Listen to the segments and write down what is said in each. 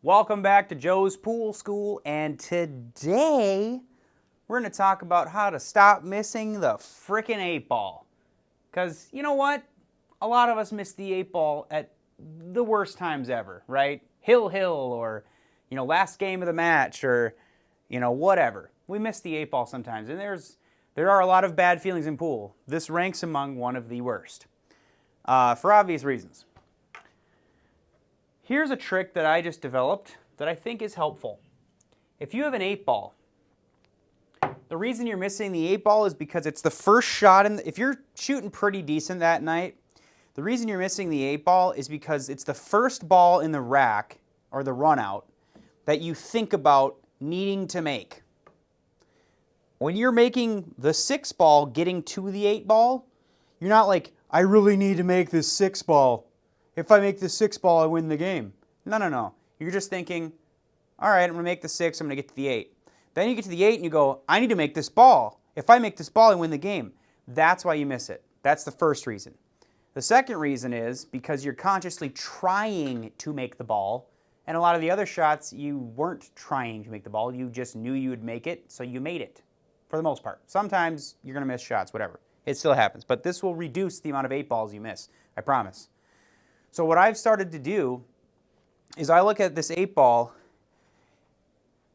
Welcome back to Joe's Pool School, and today we're going to talk about how to stop missing the frickin' 8-ball. Because you know what? A lot of us miss the 8-ball at the worst times ever, right? Hill or, last game of the match or, whatever. We miss the 8-ball sometimes, and there are a lot of bad feelings in pool. This ranks among one of the worst, for obvious reasons. Here's a trick that I just developed that I think is helpful. If you have an 8-ball, the reason you're missing the 8-ball is because it's the first shot if you're shooting pretty decent that night, the reason you're missing the 8-ball is because it's the first ball in the rack or the run out that you think about needing to make. When you're making the 6-ball getting to the 8-ball, you're not like, I really need to make this 6-ball. If I make the 6-ball, I win the game. No. You're just thinking, all right, I'm going to make the 6, I'm going to get to the 8. Then you get to the 8 and you go, I need to make this ball. If I make this ball, I win the game. That's why you miss it. That's the first reason. The second reason is because you're consciously trying to make the ball, and a lot of the other shots, you weren't trying to make the ball. You just knew you would make it, so you made it, for the most part. Sometimes you're going to miss shots, whatever. It still happens. But this will reduce the amount of 8-balls you miss, I promise. So what I've started to do is I look at this 8-ball,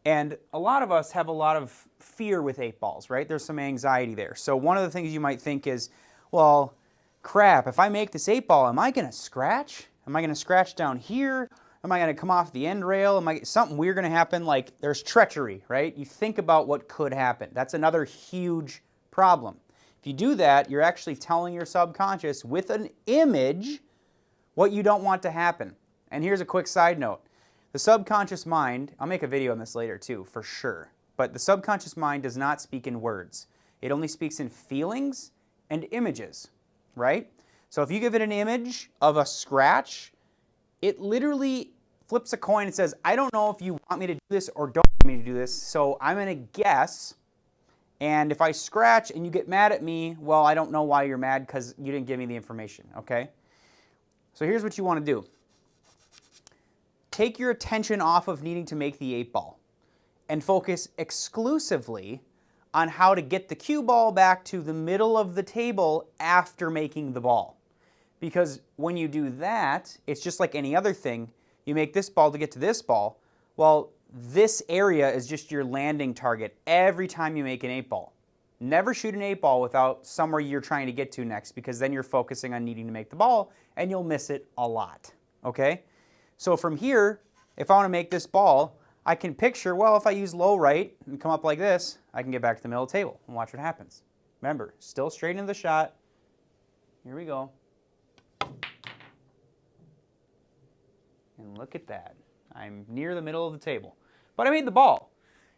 and a lot of us have a lot of fear with 8-balls, right? There's some anxiety there. So one of the things you might think is, well, crap, if I make this 8-ball, am I going to scratch? Am I going to scratch down here? Am I going to come off the end rail? Something weird going to happen? Like there's treachery, right? You think about what could happen. That's another huge problem. If you do that, you're actually telling your subconscious with an image what you don't want to happen. And here's a quick side note. The subconscious mind, I'll make a video on this later too, for sure, but the subconscious mind does not speak in words. It only speaks in feelings and images, right? So if you give it an image of a scratch, it literally flips a coin and says, I don't know if you want me to do this or don't want me to do this, so I'm going to guess, and if I scratch and you get mad at me, well, I don't know why you're mad because you didn't give me the information, okay? So here's what you want to do. Take your attention off of needing to make the 8-ball and focus exclusively on how to get the cue ball back to the middle of the table after making the ball. Because when you do that, it's just like any other thing. You make this ball to get to this ball. Well, this area is just your landing target every time you make an 8-ball. Never shoot an 8-ball without somewhere you're trying to get to next, because then you're focusing on needing to make the ball and you'll miss it a lot, okay? So from here, if I want to make this ball, I can picture, well, if I use low right and come up like this, I can get back to the middle of the table and watch what happens. Remember, still straight into the shot. Here we go. And look at that. I'm near the middle of the table. But I made the ball.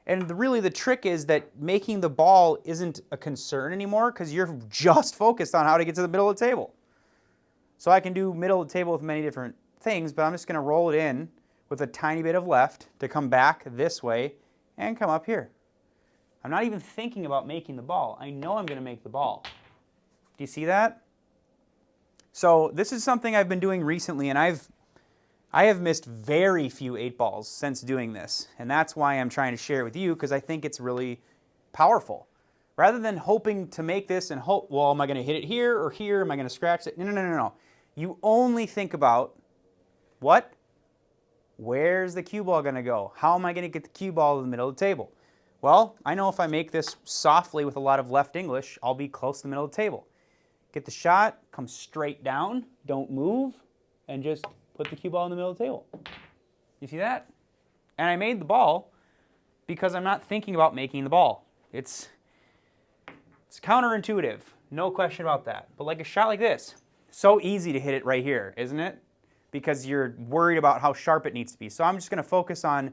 And really the trick is that making the ball isn't a concern anymore because you're just focused on how to get to the middle of the table. So I can do middle of the table with many different things, but I'm just going to roll it in with a tiny bit of left to come back this way and come up here. I'm not even thinking about making the ball. I know I'm going to make the ball. Do you see that? So this is something I've been doing recently, and I have missed very few 8-balls since doing this, and that's why I'm trying to share it with you, because I think it's really powerful. Rather than hoping to make this and hope, well, am I going to hit it here or here? Am I going to scratch it? No. You only think about what? Where's the cue ball going to go? How am I going to get the cue ball to the middle of the table? Well, I know if I make this softly with a lot of left English, I'll be close to the middle of the table. Get the shot, come straight down, don't move, and just put the cue ball in the middle of the table. You see that? And I made the ball because I'm not thinking about making the ball. It's counterintuitive, no question about that. But like a shot like this, so easy to hit it right here, isn't it? Because you're worried about how sharp it needs to be. So I'm just going to focus on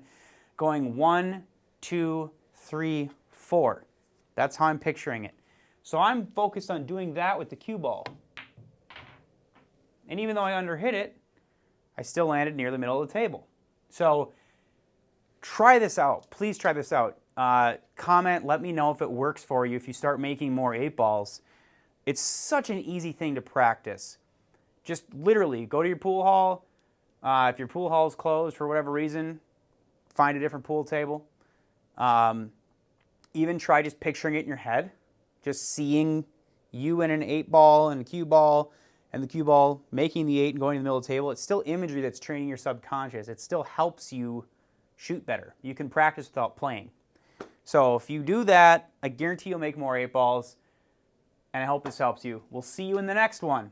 going 1, 2, 3, 4. That's how I'm picturing it. So I'm focused on doing that with the cue ball. And even though I underhit it, I still landed near the middle of the table. So try this out. Please try this out. Comment, let me know if it works for you if you start making more 8-balls. It's such an easy thing to practice. Just literally go to your pool hall, If your pool hall is closed for whatever reason, find a different pool table. Even try just picturing it in your head, just seeing you in an 8-ball and a cue ball, and the cue ball making the 8 and going to the middle of the table. It's still imagery that's training your subconscious. It still helps you shoot better. You can practice without playing. So if you do that, I guarantee you'll make more 8-balls, and I hope this helps you. We'll see you in the next one.